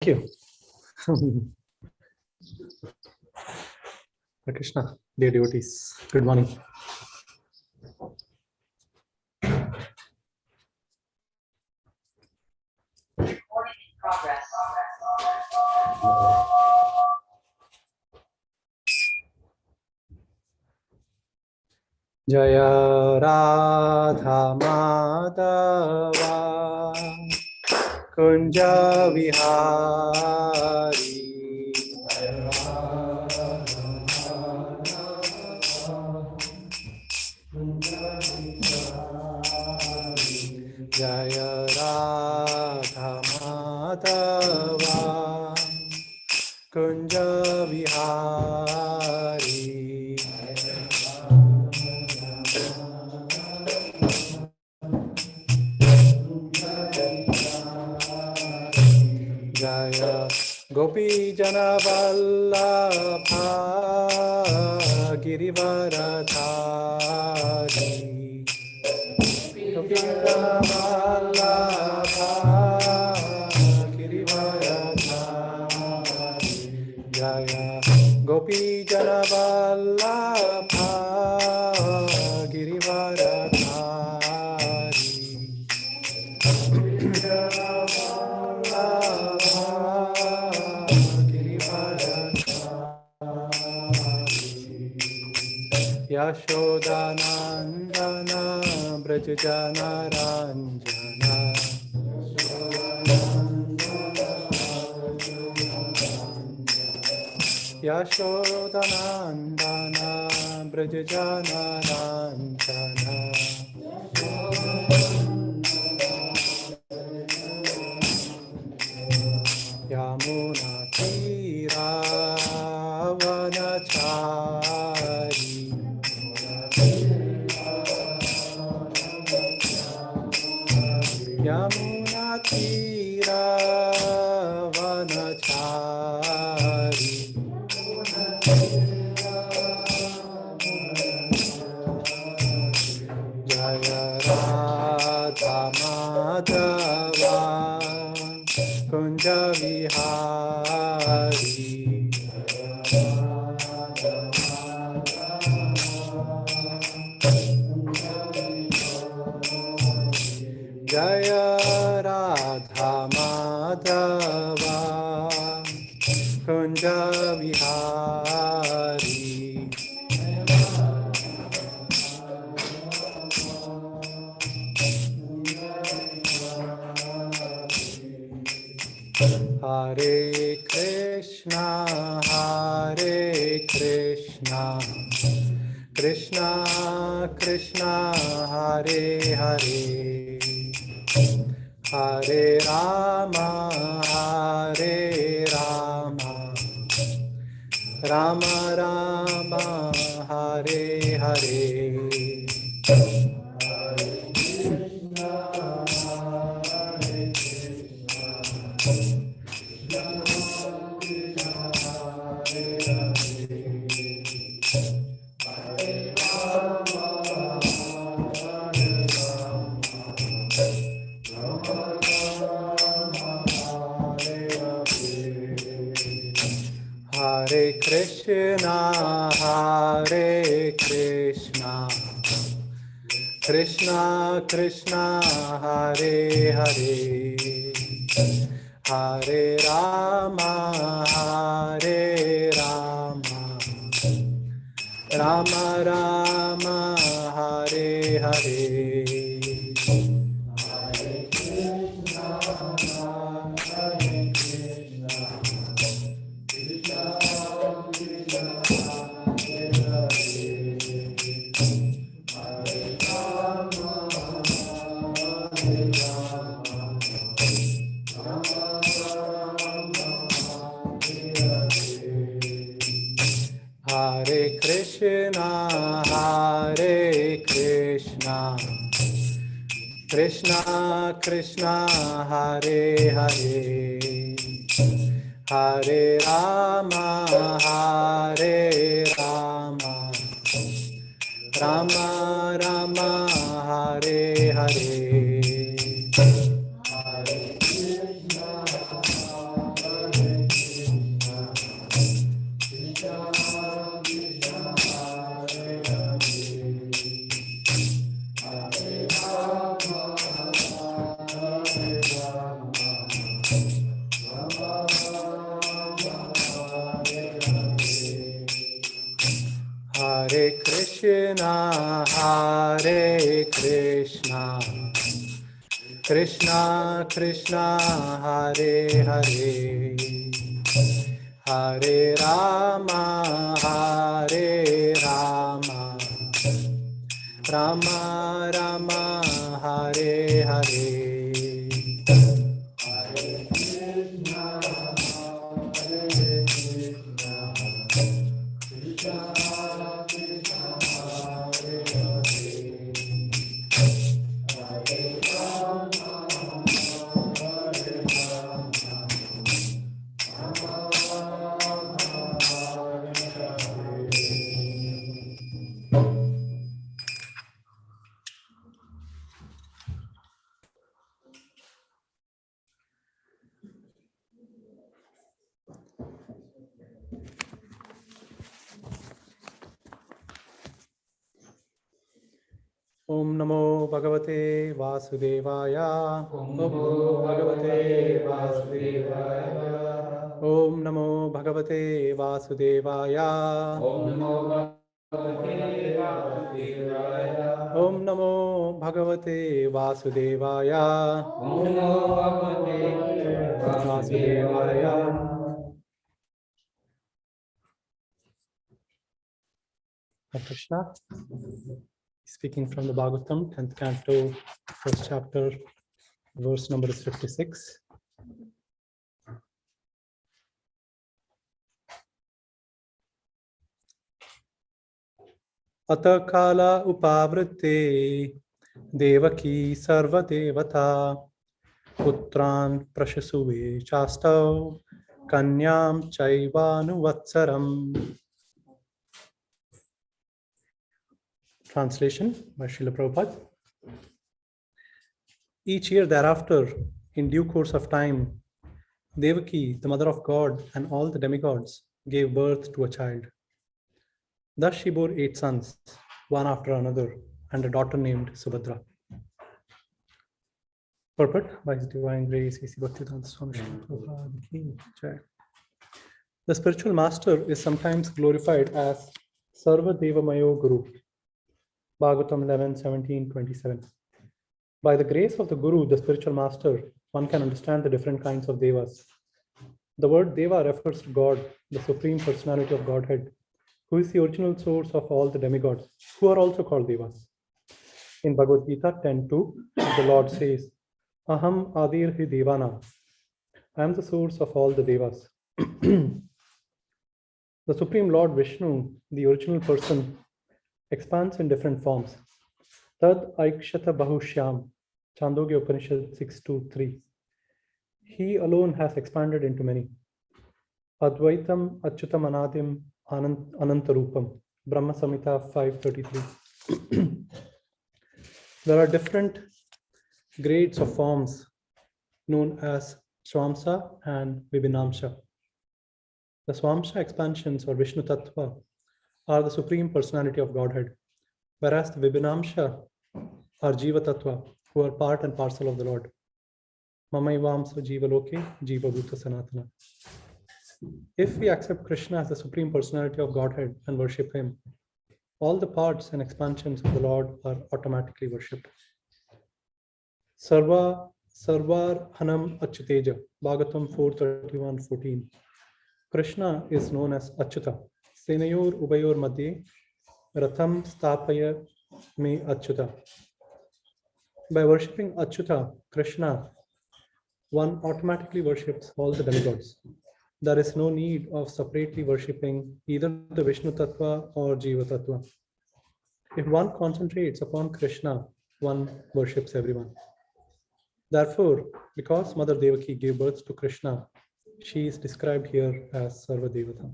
Thank you. Krishna, dear devotees, good morning. Recording in progress. Jaya Radha Madhava Kunja Vihari Jaya Radha Madhava Kunja Vihari Jaya Gopi Jana Vallabha Girivaradhari Gopi Jana Vallabha Girivaradhari Jaya Gopi Jana Vallabha Girivaradhari Yashodanandana Brajajana Ranjana Yashodanandana Brajajana Ranjana Yamuna Tira Vanachari Yamuna Tira Vanachari Jaya Radha Madhava Kunja Vihari Jaya Radha Madhava Kunja Vihari Hare Krishna Krishna Krishna Hare Hare Hare Rama Rama Rama Hare Hare Hare Krishna Krishna Krishna Hare Hare Hare Rama Rama Rama Hare Hare Hare Krishna Krishna Krishna Hare Hare Hare Rama Rama Rama Hare Hare Hare Krishna Krishna, Hare Krishna, Krishna Krishna, Hare Hare, Hare Rama, Hare Rama, Rama Rama, Hare Hare. Om Namo Bhagavate Vasudevaya. Om Namo Bhagavate Vasudevaya. Om Namo Bhagavate Vasudevaya. Om Namo Bhagavate Vasudevaya. Om Namo Bhagavate Vasudevaya. Om Namo Bhagavate Vasudevaya. Krishna. Speaking from the Bhagavatam, 10th canto, 1st chapter, verse number is 56. Ata kala upavritte devaki sarva devata putran prashasuve chastav kanyam chaivanu vatsaram. Translation by Srila Prabhupada. Each year thereafter, in due course of time, Devaki, the mother of God, and all the demigods gave birth to a child. Thus she bore 8 sons, one after another, and a daughter named Subhadra. Purport by His Divine Grace, A.C. Bhaktivedanta Swami Srila Prabhupada Ki Jai. The spiritual master is sometimes glorified as Sarva Devamayo Guru. Bhagavatam 11, 17, 27. By the grace of the Guru, the spiritual master, one can understand the different kinds of devas. The word deva refers to God, the supreme personality of Godhead, who is the original source of all the demigods, who are also called devas. In Bhagavad Gita 10.2, the Lord says, Aham Adir Hi Devana. I am the source of all the devas. The Supreme Lord Vishnu, the original person, expands in different forms. Tad Aikshata Bahushyam, Chandogya Upanishad 6.2.3. He alone has expanded into many. Advaitam Achyutam Anadim Anantarupam, Brahma Samhita 5.33. There are different grades of forms known as Swamsa and Vibhinamsha. The Swamsa expansions or Vishnu Tattva are the Supreme Personality of Godhead, whereas the Vibhinamsha are Jiva Tattva, who are part and parcel of the Lord. Mamaivamsa Jiva Loke, Jiva Bhuta Sanatana. If we accept Krishna as the Supreme Personality of Godhead and worship Him, all the parts and expansions of the Lord are automatically worshipped. Sarvar Hanam Achyuteja, Bhagavatam 4:31-14. Krishna is known as Achyuta. Senayor Ubayor Madhye Ratham Stapaya Me Achyuta. By worshipping Achyuta, Krishna, one automatically worships all the demigods. There is no need of separately worshipping either the Vishnu Tattva or Jiva Tattva. If one concentrates upon Krishna, one worships everyone. Therefore, because Mother Devaki gave birth to Krishna, she is described here as Sarva Devata.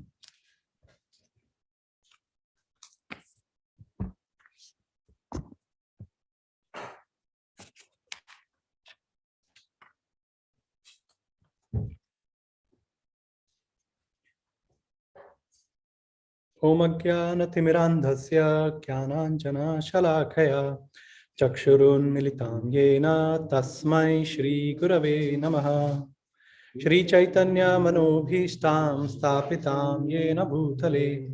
Om Ajnana-timirandhasya Jnananjana Shalakaya Chakshurun Militam Yena Tasmai Shri Gurave Namaha. Shri Chaitanya Manobhishtam Stapitam Yena Bhutale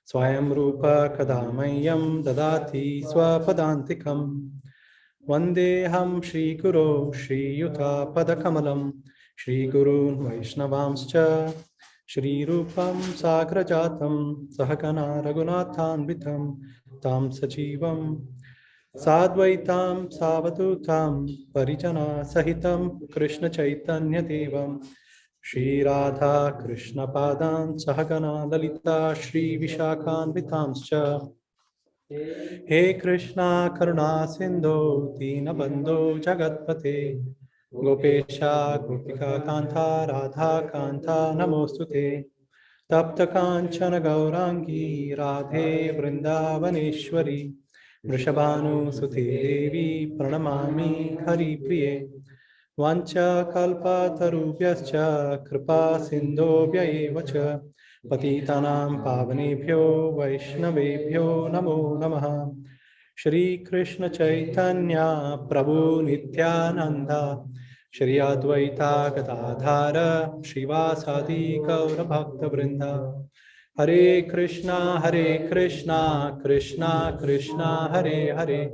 Swayam Rupa Kadamayyam Dadati Swapadantikam Vandeham Shri Guru Shri Yuta Padakamalam Shri Gurun Vaishnavamscha Shri Rupam Sagrajatam Sahagana Raghunathanvitam Tam Sajivam Sadvaitam Savadutam Parijana Sahitam Krishna Chaitanya Devam Shri Radha Krishna Padan Sahagana Lalita Shri Vishakhanvitamscha He Krishna Karuna Sindhu Dinabandhu Jagatpate Gopesha Gopika Kanta Radha Kanta Namostute Tapta Kanchana Gaurangi Radhe Vrindavaneshwari Vrishabhanu Suti Devi Pranamami Hari Priye Vancha Kalpa Tarubhyascha Kripa Sindhobhya Evacha Patitanam Pavanebhyo Vaishnavebhyo Namo Namaha Shri Krishna Chaitanya Prabhu Nityananda Shri Advaita Gadadhara Srivasadi Gaura Bhakta Vrinda Hare Krishna Krishna Krishna Hare Hare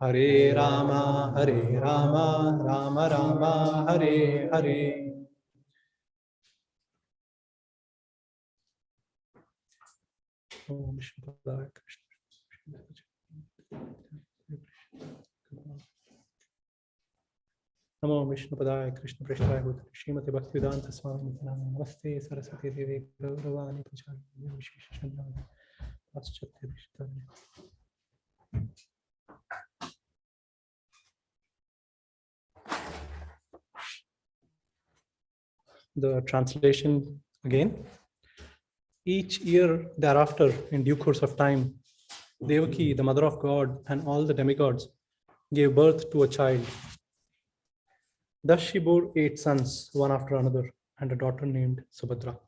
Hare Rama Rama Rama Hare Hare. Om Vishnu Padaya Krishna. Namo Vishnu Padaya Krishna Prasthaya Bhutale Srimati Bhaktivedanta Swami Namaste Saraswati Devi Gauravani Pujani Vishesha Shandana Paschatya Dishtani. The translation again. Each year thereafter, in due course of time, Devaki, the mother of God, and all the demigods gave birth to a child. Thus she bore 8 sons, one after another, and a daughter named Subhadra.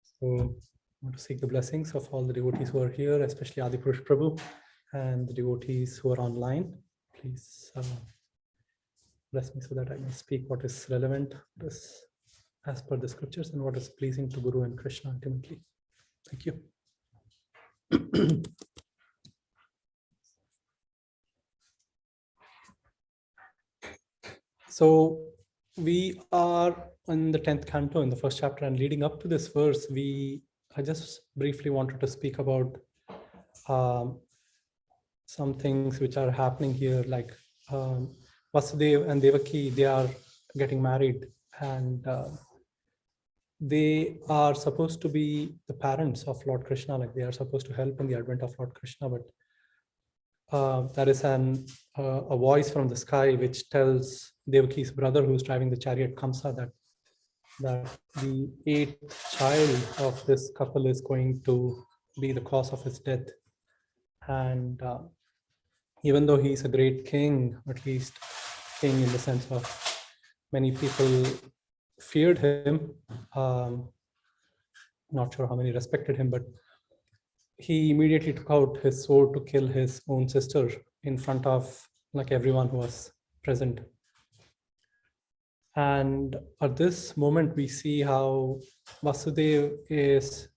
So I want to seek the blessings of all the devotees who are here, especially Adipurush Prabhu and the devotees who are online. Please bless me so that I may speak what is relevant, what is as per the scriptures, and what is pleasing to Guru and Krishna ultimately. Thank you. So we are in the 10th canto in the first chapter, and leading up to this verse, I just briefly wanted to speak about some things which are happening here, like Vasudev and Devaki, they are getting married, and they are supposed to be the parents of Lord Krishna, like they are supposed to help in the advent of Lord Krishna, but there is a voice from the sky which tells Devaki's brother, who is driving the chariot, Kamsa, that the 8th child of this couple is going to be the cause of his death. And even though he's a great king, at least king in the sense of many people feared him, not sure how many respected him, but he immediately took out his sword to kill his own sister in front of like everyone who was present. And at this moment, we see how Vasudev is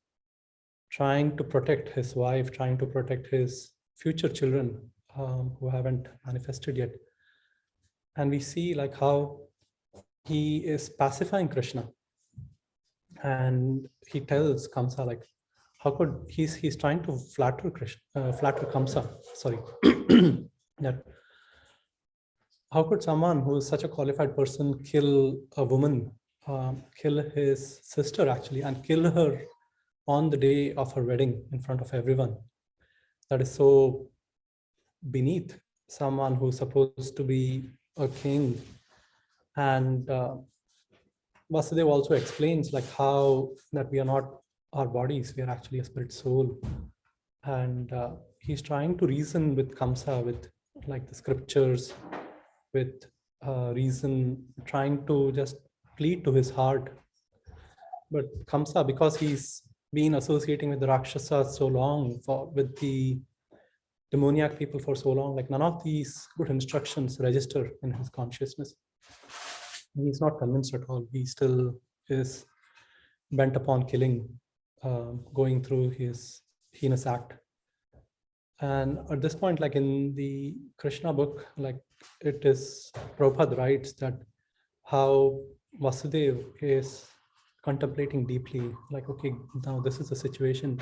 trying to protect his wife, trying to protect his future children who haven't manifested yet. And we see like how he is pacifying Krishna. And he tells Kamsa, like, how could he's trying to flatter Kamsa, sorry, that how could someone who is such a qualified person kill a woman, kill his sister actually, and kill her on the day of her wedding in front of everyone? That is so beneath someone who's supposed to be a king. And Vasudev also explains like how that we are not our bodies, we are actually a spirit soul. And he's trying to reason with Kamsa, with like the scriptures, with reason, trying to just plead to his heart. But Kamsa, because he's been associating with the Rakshasas so long, with the demoniac people for so long, like none of these good instructions register in his consciousness. He's not convinced at all. He still is bent upon killing, going through his heinous act. And at this point, like in the Krishna book, like it is, Prabhupada writes that how Vasudev is contemplating deeply, like, okay, now this is the situation.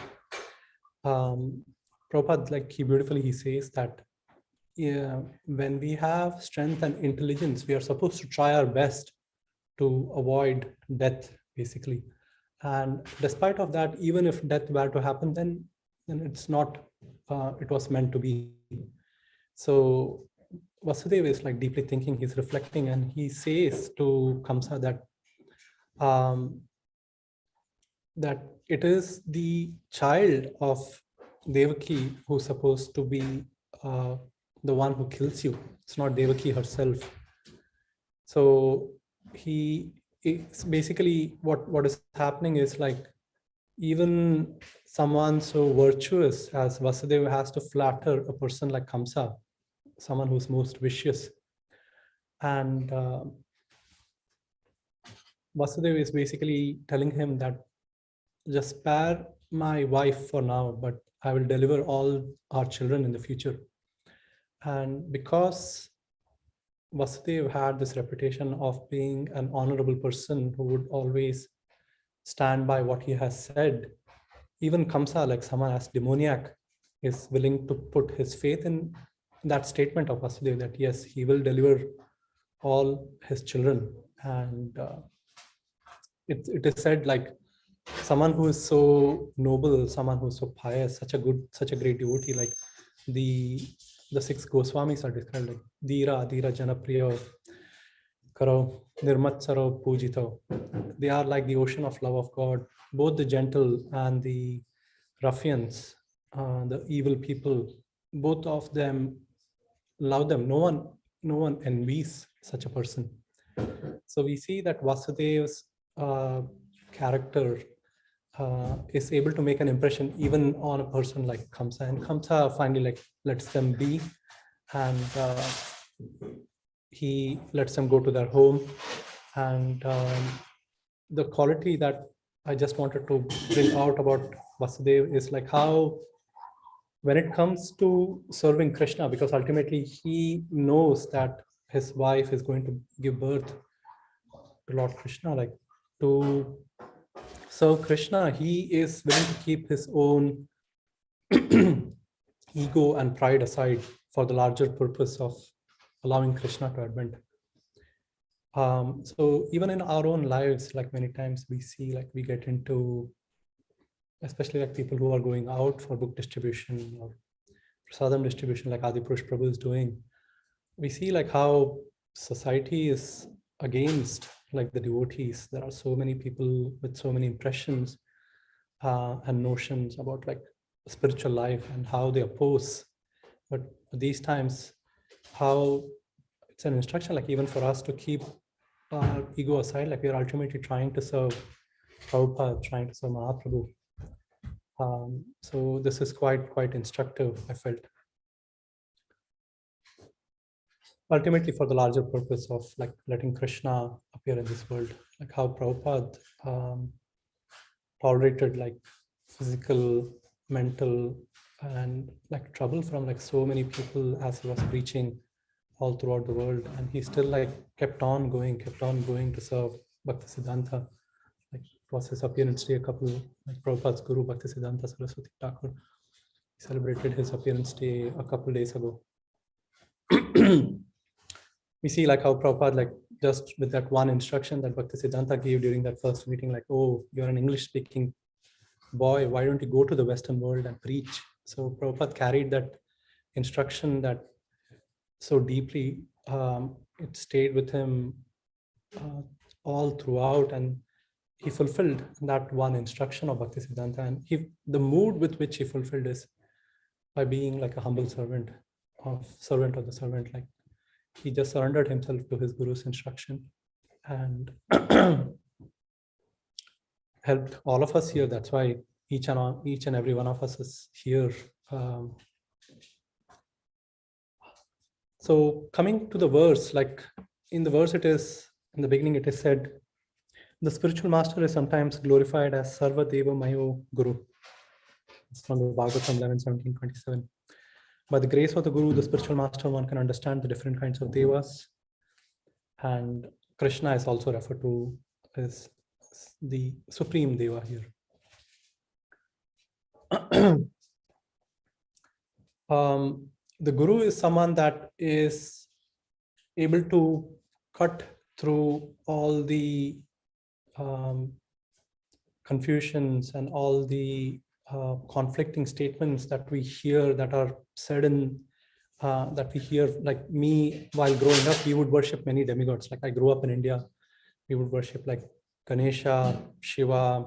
Prabhupada, like he says that, yeah, when we have strength and intelligence, we are supposed to try our best to avoid death, basically. And despite of that, even if death were to happen, then it's not, it was meant to be. So Vasudev is like deeply thinking, he's reflecting, and he says to Kamsa that that it is the child of Devaki who's supposed to be the one who kills you. It's not Devaki herself. So it's basically what is happening is like, even someone so virtuous as Vasudeva has to flatter a person like Kamsa, someone who's most vicious. And Vasudeva is basically telling him that just spare my wife for now, but I will deliver all our children in the future. And because Vasudev had this reputation of being an honorable person who would always stand by what he has said, even Kamsa, like someone as demoniac, is willing to put his faith in that statement of Vasudev that yes, he will deliver all his children. And it is said like someone who is so noble, someone who is so pious, such a great devotee, like the six Goswamis are described like Dira, Adira, Janapriya, Karo, Nirmatsaro, Pujito. They are like the ocean of love of God, both the gentle and the ruffians, the evil people, both of them love them. No one envies such a person. So we see that Vasudev's character is able to make an impression even on a person like Kamsa, and Kamsa finally like lets them be, and he lets them go to their home. And the quality that I just wanted to bring out about Vasudev is like how, when it comes to serving Krishna, because ultimately he knows that his wife is going to give birth to Lord Krishna, like to serve Krishna, he is willing to keep his own ego and pride aside for the larger purpose of allowing Krishna to advent. So even in our own lives, like many times we see, like we get into, especially like people who are going out for book distribution or prasadam distribution, like Adipurush Prabhu is doing, we see like how society is against like the devotees. There are so many people with so many impressions and notions about like spiritual life and how they oppose. But these times, how it's an instruction, like even for us to keep our ego aside, like we are ultimately trying to serve Prabhupada, trying to serve Mahaprabhu. So this is quite instructive, I felt. Ultimately for the larger purpose of like letting Krishna appear in this world, like how Prabhupada tolerated like physical, mental, and like trouble from like so many people as he was preaching all throughout the world, and he still like kept on going to serve Bhaktisiddhanta. Like it was his appearance day, like Prabhupada's Guru Bhaktisiddhanta Saraswati Thakur celebrated his appearance day a couple days ago. We see like how Prabhupada, like just with that one instruction that Bhaktisiddhanta gave during that first meeting, like, oh, you're an English speaking boy, why don't you go to the Western world and preach? So Prabhupada carried that instruction that so deeply, it stayed with him all throughout, and he fulfilled that one instruction of Bhaktisiddhanta. And the mood with which he fulfilled is by being like a humble servant of the servant. Like he just surrendered himself to his Guru's instruction and helped all of us here. That's why each and every one of us is here. So coming to the verse, like in the verse, it is in the beginning, it is said, The spiritual master is sometimes glorified as Sarva Deva Mayo Guru. It's from the Bhagavatam 11, 17, 27. By the grace of the Guru, the spiritual master, one can understand the different kinds of devas. And Krishna is also referred to as the supreme deva here. The Guru is someone that is able to cut through all the confusions and all the conflicting statements that we hear, that are said in that we hear. Like me, while growing up, we would worship many demigods. Like I grew up in India, we would worship like Ganesha, Shiva,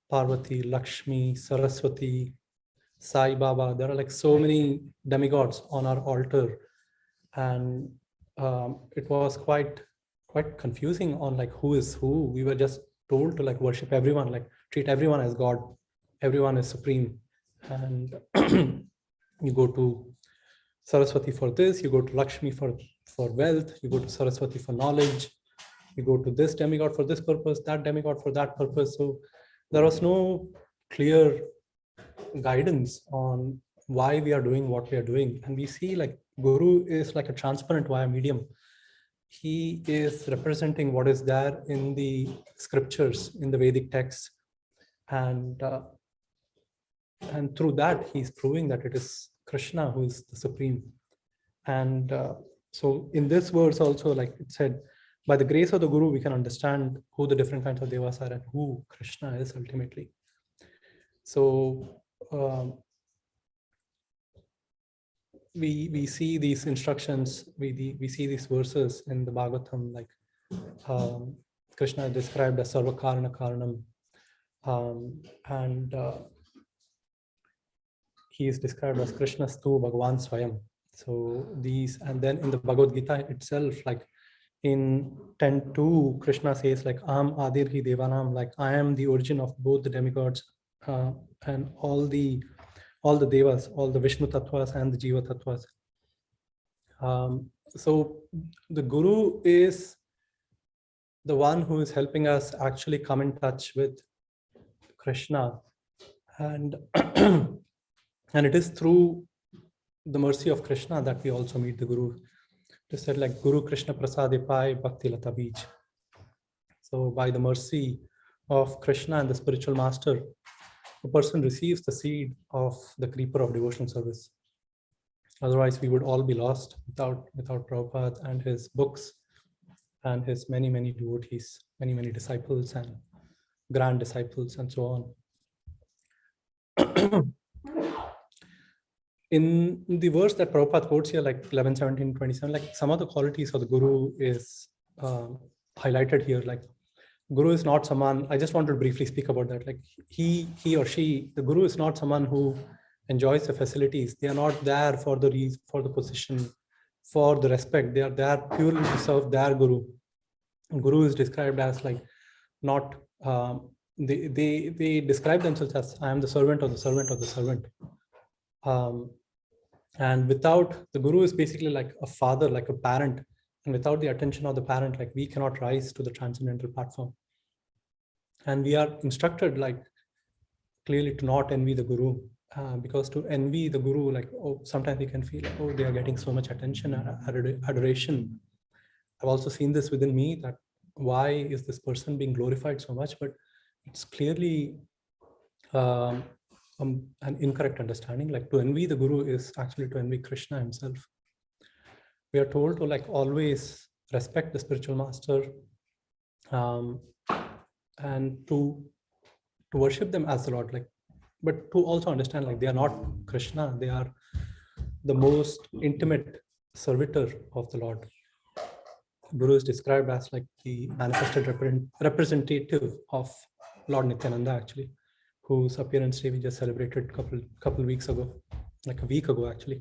Parvati, Lakshmi, Saraswati, Sai Baba. There are like so many demigods on our altar, and it was quite confusing on like who is who. We were just told to like worship everyone, like treat everyone as God. Everyone is supreme, and you go to Saraswati for this, you go to Lakshmi for wealth, you go to Saraswati for knowledge, you go to this demigod for this purpose, that demigod for that purpose. So there was no clear guidance on why we are doing what we are doing. And we see like Guru is like a transparent via medium. He is representing what is there in the scriptures, in the Vedic texts, and through that he's proving that it is Krishna who is the supreme. And so in this verse also, like it said, by the grace of the Guru, we can understand who the different kinds of devas are and who Krishna is ultimately. So we see these instructions, we see these verses in the Bhagavatam, like Krishna is described as Sarva Karana Karanam, and he is described as Krishnastu Bhagavan Swayam. So these, and then in the Bhagavad Gita itself, like in 10.2, Krishna says like Aham Adir Hi Devanam, like I am the origin of both the demigods and all the devas, all the Vishnu Tattvas and the Jiva Tattvas. So the Guru is the one who is helping us actually come in touch with Krishna, and and it is through the mercy of Krishna that we also meet the Guru. It said like Guru Krishna Prasade Pai Bhakti Lata Beej. So by the mercy of Krishna and the spiritual master, a person receives the seed of the creeper of devotional service. Otherwise, we would all be lost without Prabhupada and his books and his many devotees, many disciples and grand disciples and so on. In the verse that Prabhupada quotes here, like 11, 17, 27, like some of the qualities of the Guru is highlighted here. Like Guru is not someone, I just want to briefly speak about that. Like he or she, the Guru is not someone who enjoys the facilities. They are not there for the reason, for the position, for the respect. They are there purely to serve their Guru. Guru is described as like not, they describe themselves as I am the servant of the servant of the servant. And without, the Guru is basically like a father, like a parent, and without the attention of the parent, like we cannot rise to the transcendental platform. And we are instructed like clearly to not envy the Guru, because to envy the Guru, like sometimes we can feel like, oh, they are getting so much attention and adoration. I've also seen this within me, that why is this person being glorified so much? But it's clearly an incorrect understanding. Like to envy the Guru is actually to envy Krishna himself. We are told to like always respect the spiritual master, and to worship them as the Lord, like, but to also understand like they are not Krishna, they are the most intimate servitor of the Lord. Guru is described as like the manifested representative of Lord Nityananda, actually, whose appearance day we just celebrated couple weeks ago, like a week ago actually.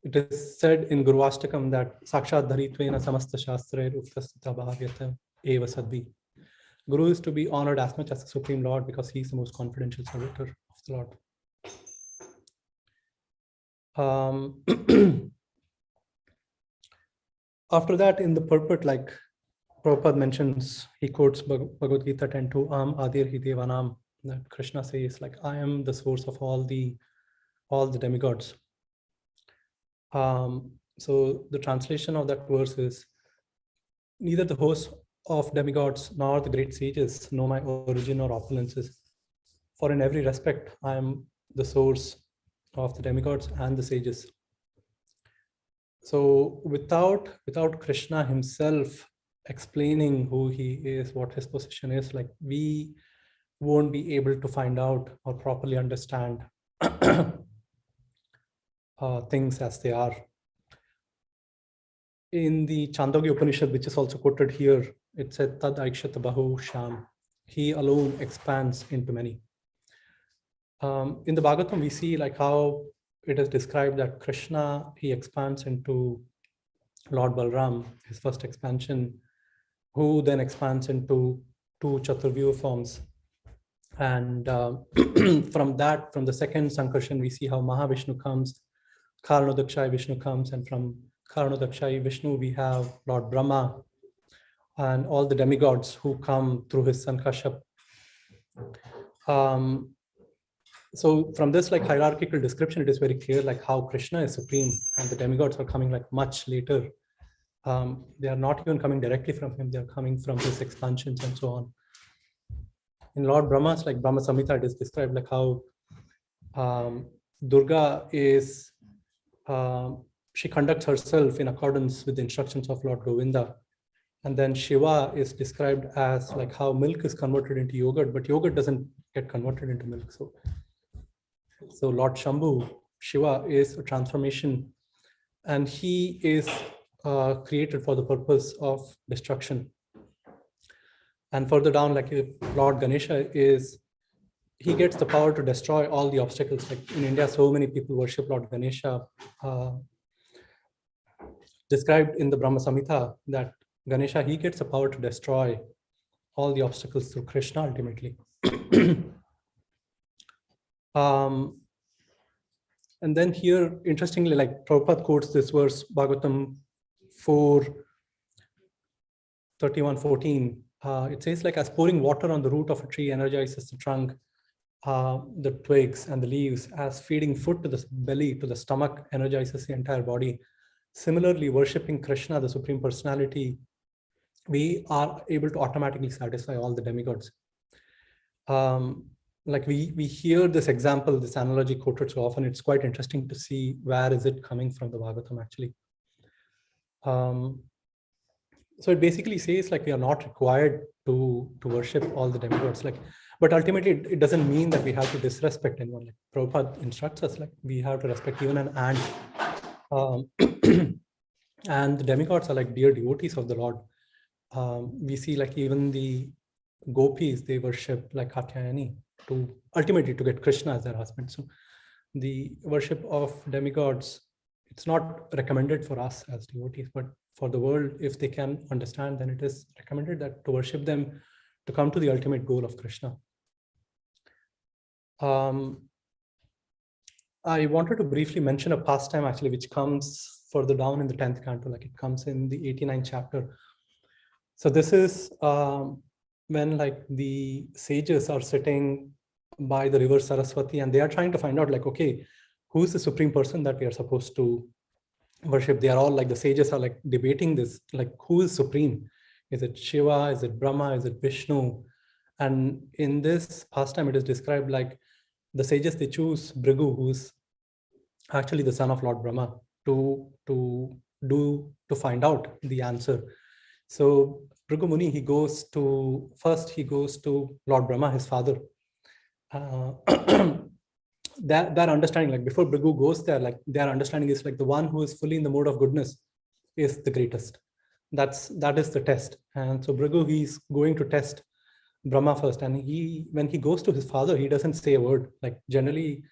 It is said in Guru Ashtakam that Sakshat Dharitvena Samasta Shastre Uttastita Bhavyata Eva Sadvi. Guru is to be honored as much as the Supreme Lord because he is the most confidential servitor of the Lord. After that, in the purport, like Prabhupada mentions, he quotes Bhagavad Gita 10:2, Adir Hi Devanam, that Krishna says, like, I am the source of all the demigods. So the translation of that verse is, neither the host of demigods nor the great sages know my origin or opulences. For in every respect, I am the source of the demigods and the sages. So without Krishna himself explaining who he is, what his position is, like, we won't be able to find out or properly understand things as they are. In the Chandogya Upanishad, which is also quoted here, it said, Tad Aikshata Bahu Sham. He alone expands into many. In the Bhagavatam, we see like how it is described that Krishna, he expands into Lord Balram, his first expansion, who then expands into 2 Chaturvyu forms. And from the second Sankarshan, we see how Mahavishnu comes, Karanodakshai Vishnu comes, and from Karanodakshai Vishnu, we have Lord Brahma and all the demigods who come through his son Kashyap. So from this like hierarchical description, it is very clear like how Krishna is supreme and the demigods are coming like much later. They are not even coming directly from him, they are coming from his expansions and so on. In Lord Brahma's like Brahma Samhita, it is described like how Durga is, she conducts herself in accordance with the instructions of Lord Govinda. And then Shiva is described as like how milk is converted into yogurt, but yogurt doesn't get converted into milk. So Lord Shambhu, Shiva, is a transformation, and he is created for the purpose of destruction. And further down, like Lord Ganesha he gets the power to destroy all the obstacles. Like in India, so many people worship Lord Ganesha. Described in the Brahma Samhita that Ganesha, he gets the power to destroy all the obstacles through Krishna ultimately. And then here, interestingly, like Prabhupada quotes this verse, Bhagavatam 4:31-14. It says like, as pouring water on the root of a tree energizes the trunk, the twigs and the leaves, as feeding food to the belly, to the stomach, energizes the entire body. Similarly, worshipping Krishna, the Supreme Personality, we are able to automatically satisfy all the demigods. Like we hear this example, this analogy quoted so often. It's quite interesting to see where is it coming from the Bhagavatam actually. So it basically says like we are not required to worship all the demigods. Like, but ultimately it doesn't mean that we have to disrespect anyone. Like Prabhupada instructs us, like we have to respect even an ant. And the demigods are like dear devotees of the Lord. We see like even the gopis, they worship like Katyayani to ultimately to get Krishna as their husband. So the worship of demigods, it's not recommended for us as devotees, but for the world, if they can understand, then it is recommended that to worship them, to come to the ultimate goal of Krishna. I wanted to briefly mention a pastime actually, which comes further down in the 10th canto, like it comes in the 89th chapter. So this is when like the sages are sitting by the river Saraswati and they are trying to find out like, okay, who is the supreme person that we are supposed to worship? They are all like, the sages are like debating this, like who is supreme? Is it Shiva? Is it Brahma? Is it Vishnu? And in this pastime, it is described like the sages, they choose Bhrigu, who's actually the son of Lord Brahma, to find out the answer. So Bhrigu Muni, he goes to Lord Brahma, his father. Their understanding, like before Bhrigu goes there, like their understanding is like the one who is fully in the mode of goodness is the greatest. That is the test. And so Bhrigu, he's going to test Brahma first. And when he goes to his father, he doesn't say a word. Like generally,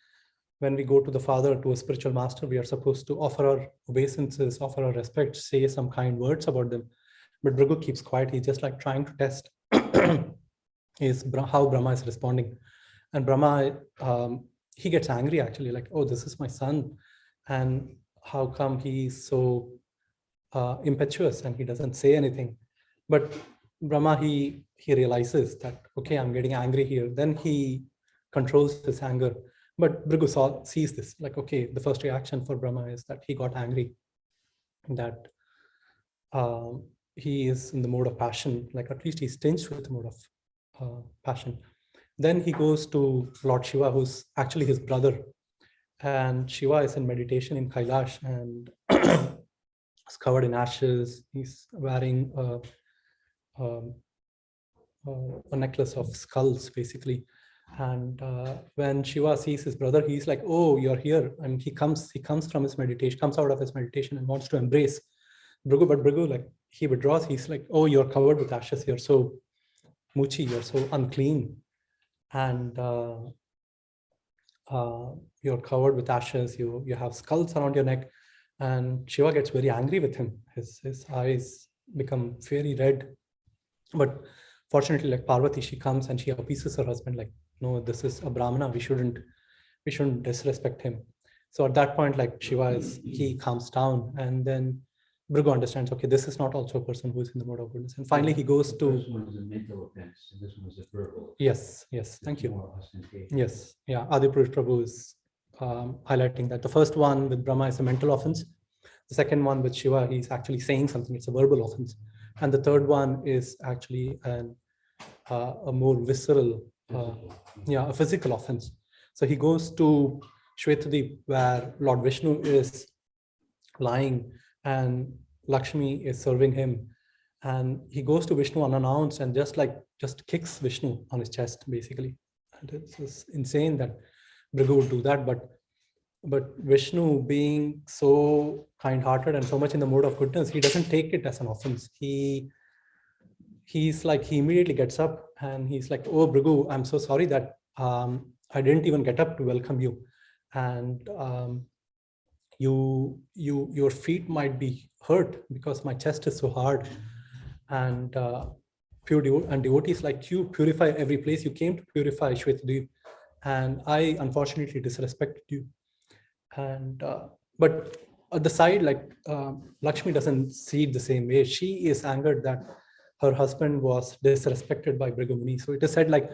when we go to the father, to a spiritual master, we are supposed to offer our obeisances, offer our respect, say some kind words about them. But Bhrigu keeps quiet. He's just like trying to test how Brahma is responding. And Brahma, he gets angry actually, like, oh, this is my son. And how come he's so impetuous and he doesn't say anything. But Brahma, he realizes that, okay, I'm getting angry here. Then he controls his anger. But Bhrigu sees this, like, okay, the first reaction for Brahma is that he got angry, that he is in the mode of passion, like at least he's tinged with the mode of passion. Then he goes to Lord Shiva, who's actually his brother. And Shiva is in meditation in Kailash and is covered in ashes. He's wearing a necklace of skulls, basically. And when Shiva sees his brother, he's like, "Oh, you're here!" And he comes from his meditation, comes out of his meditation, and wants to embrace Bhrigu. But Bhrigu, like, he withdraws. He's like, "Oh, you're covered with ashes. You're so muchi. You're so unclean, and you're covered with ashes. You have skulls around your neck." And Shiva gets very angry with him. His eyes become very red. But fortunately, like, Parvati, she comes and she appeases her husband, like, "No, this is a Brahmana. We shouldn't disrespect him." So at that point, like, he calms down, and then Bhrigu understands, okay, this is not also a person who is in the mode of goodness. And finally, he goes to. This one was a mental offense, and this one was a verbal. Yes, thank you. Yes, yeah. Adipurush Prabhu is highlighting that the first one with Brahma is a mental offense. The second one with Shiva, he's actually saying something. It's a verbal offense. And the third one is actually a more visceral, a physical offense. So he goes to Shvetadip, where Lord Vishnu is lying and Lakshmi is serving him. And he goes to Vishnu unannounced and just kicks Vishnu on his chest, basically. And it's insane that Bhrigu would do that, but Vishnu, being so kind-hearted and so much in the mode of goodness, he doesn't take it as an offense. He immediately gets up and he's like, "Oh, Bhrigu, I'm so sorry that I didn't even get up to welcome you, and your feet might be hurt because my chest is so hard, and devotees like you purify every place. You came to purify Shvetadip, and I unfortunately disrespected you." And but at the side, Lakshmi doesn't see it the same way. She is angered that her husband was disrespected by Bhrigu Muni. So it is said, like,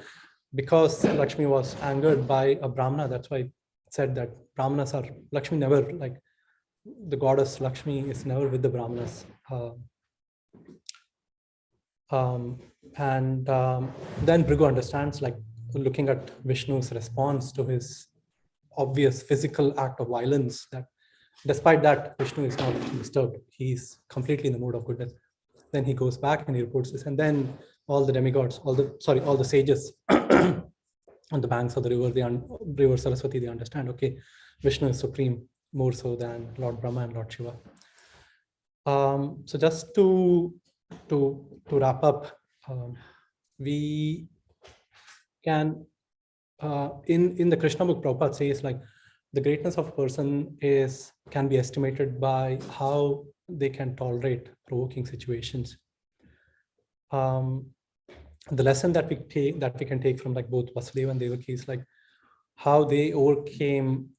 because Lakshmi was angered by a Brahmana, that's why it said that Brahmanas are, Lakshmi never, like, the goddess Lakshmi is never with the Brahmanas. Then Bhrigu understands, like, looking at Vishnu's response to his obvious physical act of violence, that despite that, Vishnu is not disturbed. He's completely in the mode of goodness. Then he goes back and he reports this, and then all the demigods, all the sages on the banks of the river Saraswati, they understand, okay, Vishnu is supreme, more so than Lord Brahma and Lord Shiva. So just to wrap up, we can, in the Krishna book, Prabhupada says, like, the greatness of a person can be estimated by how they can tolerate provoking situations. The lesson that we can take from, like, both Vasudev and Devaki is, like, how they overcame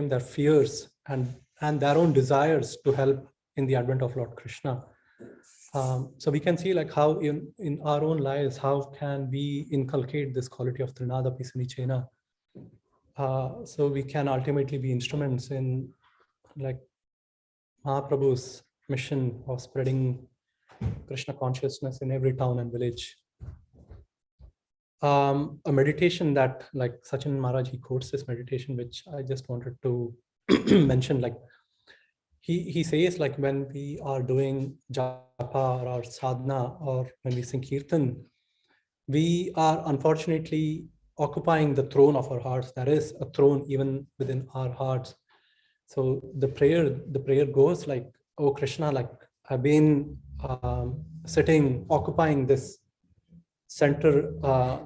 their fears and their own desires to help in the advent of Lord Krishna. So we can see, like, how in our own lives, how can we inculcate this quality of Trinadapi Sunichena, so we can ultimately be instruments in, like, Mahaprabhu's mission of spreading Krishna consciousness in every town and village. A meditation that, like, Sachin Maharaj, he quotes this meditation, which I just wanted to mention. Like, he says, like, when we are doing japa or sadhana, or when we sing kirtan, we are unfortunately occupying the throne of our hearts. There is a throne even within our hearts. So the prayer goes like, "Oh Krishna, like, I've been sitting, occupying this center,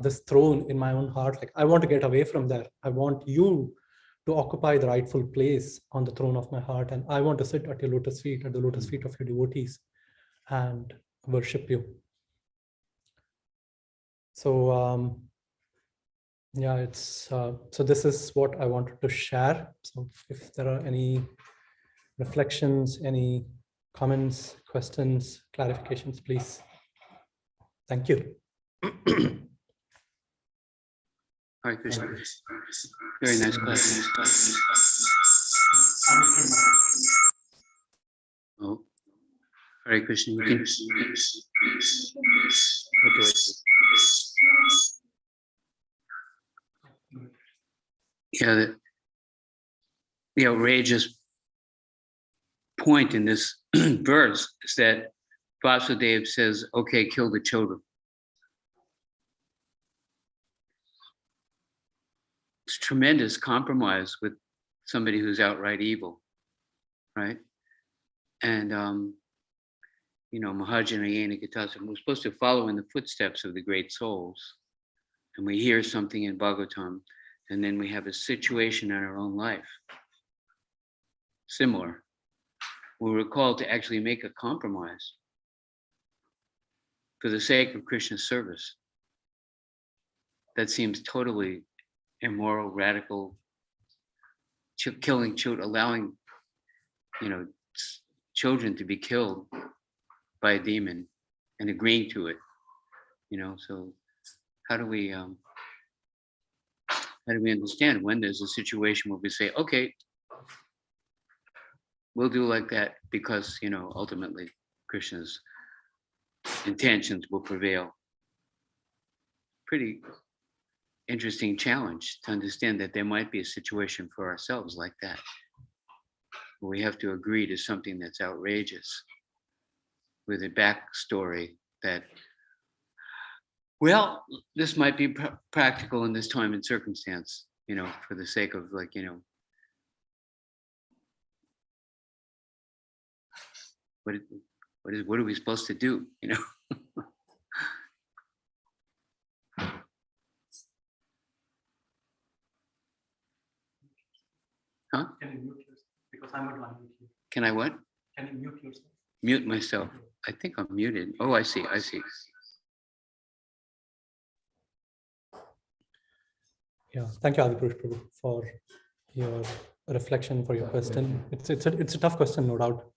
this throne in my own heart. Like, I want to get away from there. I want you to occupy the rightful place on the throne of my heart, and I want to sit at your lotus feet, at the lotus feet of your devotees, and worship you." So yeah, it's so this is what I wanted to share. So if there are any reflections, any comments, questions, clarifications, please? Thank you. Hare Krishna. Very nice class. Oh, Hare Krishna. You can. Okay. Yeah, the outrageous point in this verse is that Vasudev says, okay, kill the children. It's tremendous compromise with somebody who's outright evil, right? And, Mahajana Yena Katasa, we're supposed to follow in the footsteps of the great souls. And we hear something in Bhagavatam, and then we have a situation in our own life, similar. We're called to actually make a compromise for the sake of Krishna's service. That seems totally immoral, radical, killing children, allowing, children to be killed by a demon and agreeing to it, so how do we understand when there's a situation where we say, okay, we'll do like that because, ultimately Krishna's intentions will prevail. Pretty interesting challenge to understand that there might be a situation for ourselves like that, where we have to agree to something that's outrageous with a backstory that, well, this might be practical in this time and circumstance, for the sake of what are we supposed to do, Huh? Can you mute yourself? Because I'm not unmuted you. Can I what? Can you mute yourself? Mute myself. I think I'm muted. Oh, I see. Yeah, thank you, Adipurush Prabhu, for your reflection, for your question. It's a tough question, no doubt.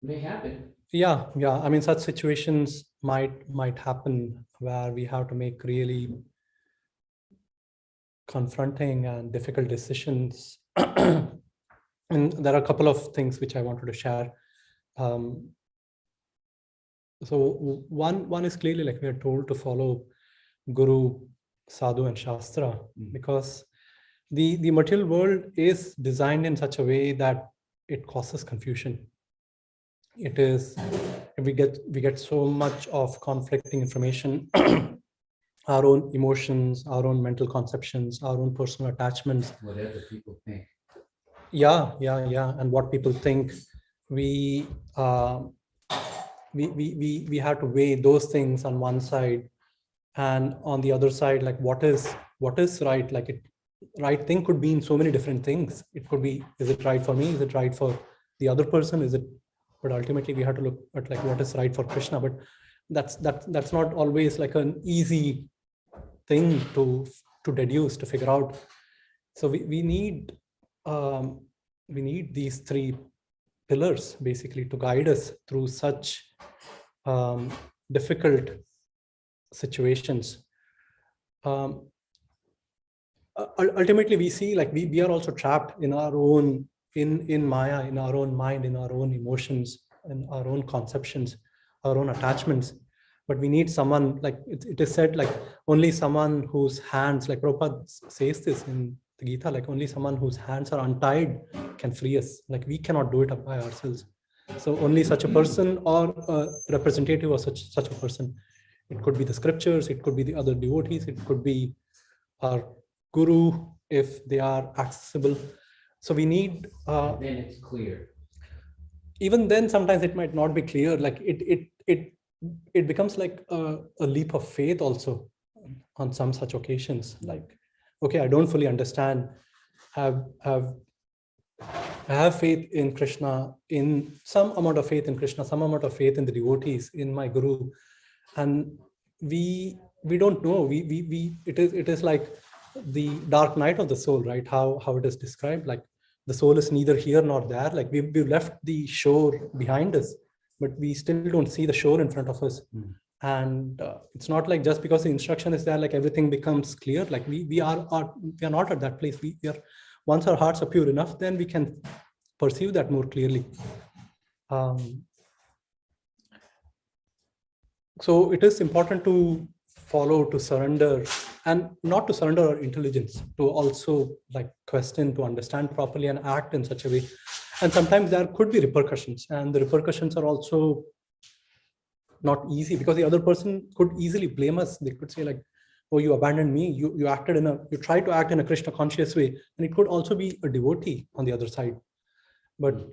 May happen. Yeah. I mean, such situations might happen where we have to make really confronting and difficult decisions. And there are a couple of things which I wanted to share. So one is clearly, like, we are told to follow Guru, Sadhu, and Shastra, because the material world is designed in such a way that it causes confusion. It is, we get so much of conflicting information, our own emotions, our own mental conceptions, our own personal attachments. Whatever people think. Yeah. And what people think, we have to weigh those things on one side, and on the other side, like, what is right? Like, right thing could be in so many different things. It could be, is it right for me? Is it right for the other person? But ultimately we have to look at, like, what is right for Krishna. But that's not always like an easy thing to deduce, to figure out. So we need these three pillars basically to guide us through such difficult situations. Ultimately, we see, like, we are also trapped in our own, in Maya, in our own mind, in our own emotions, in our own conceptions, our own attachments. But we need someone, like it is said, like, only someone whose hands, like Prabhupada says this in the Gita, like, only someone whose hands are untied can free us. Like, we cannot do it up by ourselves. So only such a person, or a representative of such a person. It could be the scriptures, it could be the other devotees, it could be our guru, if they are accessible. So we need, Then it's clear. even then sometimes it might not be clear. Like, it becomes like a leap of faith also on some such occasions. Like, okay, I don't fully understand, I have faith in Krishna, in some amount of faith in Krishna, some amount of faith in the devotees, in my guru, and we we don't know. It is like the dark night of the soul, right? How it is described, like the soul is neither here nor there. Like we've left the shore behind us, but we still don't see the shore in front of us. And it's not like just because the instruction is there, like everything becomes clear. Like we are not at that place. We are, once our hearts are pure enough, then we can perceive that more clearly. So it is important to follow, to surrender, and not to surrender our intelligence, to also like question, to understand properly and act in such a way. And sometimes there could be repercussions, and the repercussions are also not easy, because the other person could easily blame us. They could say like, oh, you abandoned me, you tried to act in a Krishna conscious way. And it could also be a devotee on the other side. But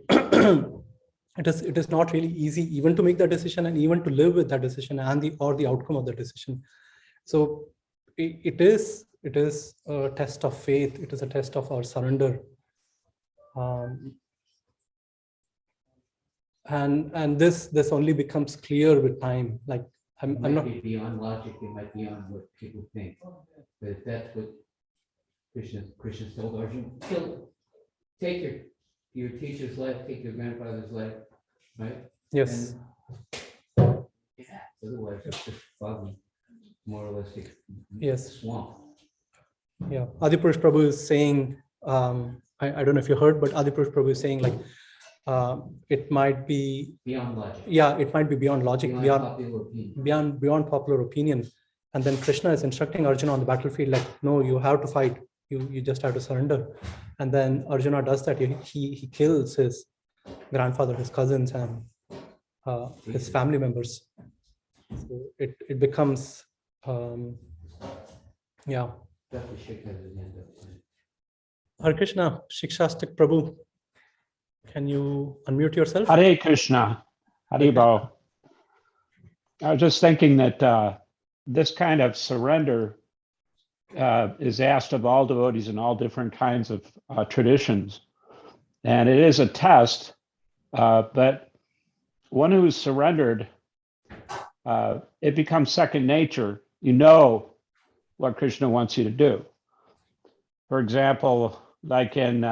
it is not really easy even to make that decision, and even to live with that decision and the outcome of the decision. So it is a test of faith. It is a test of our surrender. And this only becomes clear with time. Like I'm It might not. be beyond logic, it might be beyond what people think. But if that's what Krishna told Arjuna, take your teacher's life, take your grandfather's life, right? Yes. And, yeah, otherwise it's just foggy, moralistic Yes. swamp. Yeah. Adipurush Prabhu is saying, I don't know if you heard, but Adipurush Prabhu is saying like, it might be Beyond logic. Yeah, it might be beyond logic, Beyond popular opinion. beyond popular opinion. And then Krishna is instructing Arjuna on the battlefield, like, no, you have to fight. You just have to surrender. And then Arjuna does that. He kills his grandfather, his cousins, and his family members. So it becomes, yeah. That's what Shikha doesn't end up saying. Hare Krishna, Shikshastik Prabhu, can you unmute yourself? Hare Krishna, Hare Bo. I was just thinking that this kind of surrender is asked of all devotees in all different kinds of traditions. And it is a test, but one who's surrendered, it becomes second nature. You know what Krishna wants you to do. For example, like in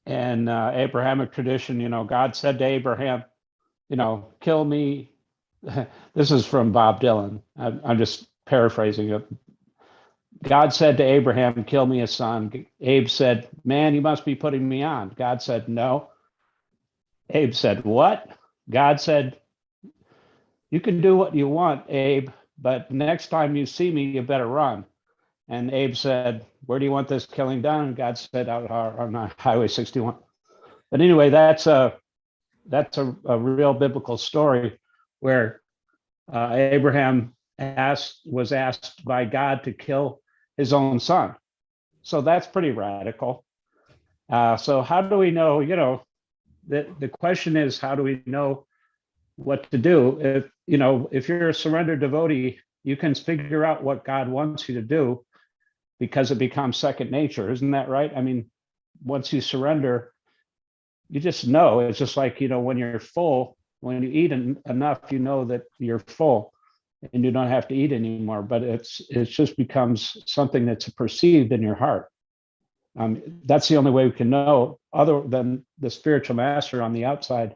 Abrahamic tradition, God said to Abraham, kill me. This is from Bob Dylan. I'm just paraphrasing it. God said to Abraham, kill me a son. Abe said, man, you must be putting me on. God said, no. Abe said, what? God said, you can do what you want, Abe, but next time you see me, you better run. And Abe said, where do you want this killing done? And God said, out on Highway 61. But anyway, that's a real biblical story where Abraham was asked by God to kill his own son. So that's pretty radical. So how do we know, the question is, how do we know what to do? If you're a surrendered devotee, you can figure out what God wants you to do because it becomes second nature. Isn't that right? I mean, once you surrender, you just know. It's just like, when you're full, when you eat enough, you know that you're full and you don't have to eat anymore, but it just becomes something that's perceived in your heart. That's the only way we can know, other than the spiritual master on the outside.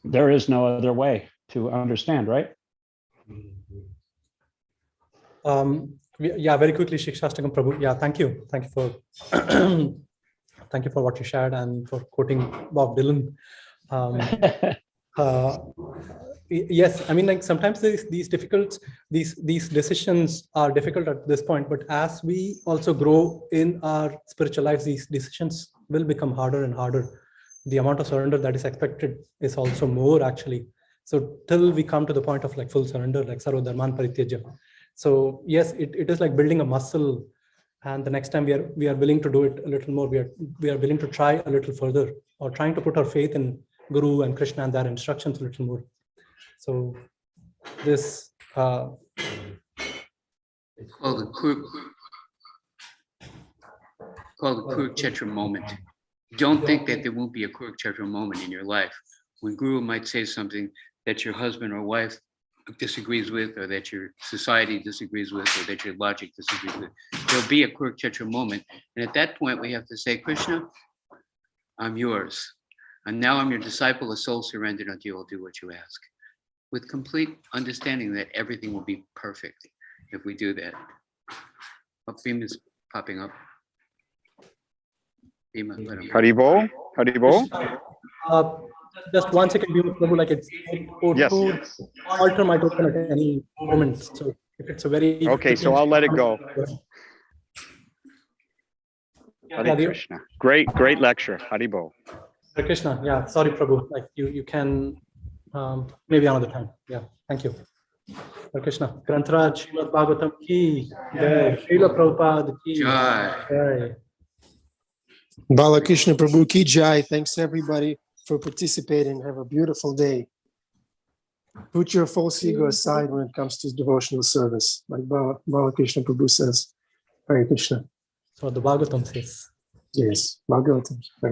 There is no other way to understand, right? Yeah, very quickly, Shikshastakam Prabhu. Yeah, thank you for thank you for what you shared and for quoting Bob Dylan. Yes, I mean, like sometimes these decisions are difficult at this point, but as we also grow in our spiritual lives, these decisions will become harder and harder. The amount of surrender that is expected is also more, actually. So till we come to the point of like full surrender, like Sarva Dharman Parityaja. So yes, it is like building a muscle, and the next time we are willing to do it a little more. We are willing to try a little further, or trying to put our faith in Guru and Krishna and their instructions a little more. So this It's called the Kurukchetra Moment. Don't think that there won't be a Kurukchetra moment in your life when Guru might say something that your husband or wife disagrees with, or that your society disagrees with, or that your logic disagrees with. There'll be a Kurukchetra moment. And at that point, we have to say, Krishna, I'm yours. And now I'm your disciple, a soul surrendered unto you. I'll do what you ask. With complete understanding that everything will be perfect if we do that. Oh, Bhima's popping up. Bhima, let him. Haribo, Haribo. Just 1 second, Bhima Prabhu, like it's Yes. altar might open at any moment. So if it's a very Okay, so I'll let it go. Yeah, Hare Krishna. Great lecture. Haribo. Hare Krishna. Yeah, sorry, Prabhu. Like you can maybe another time. Yeah, thank you. Hare Krishna. Grantaraj Srimad Bhagavatam ki jai. Srila Prabhupada ki Jai. jai. Bala Krishna Prabhu Ki Jai. Thanks everybody for participating. Have a beautiful day. Put your false ego aside when it comes to devotional service, like Bala Krishna Prabhu says. Hare Krishna. So the Bhagavatam says. Yes, Bhagavatam.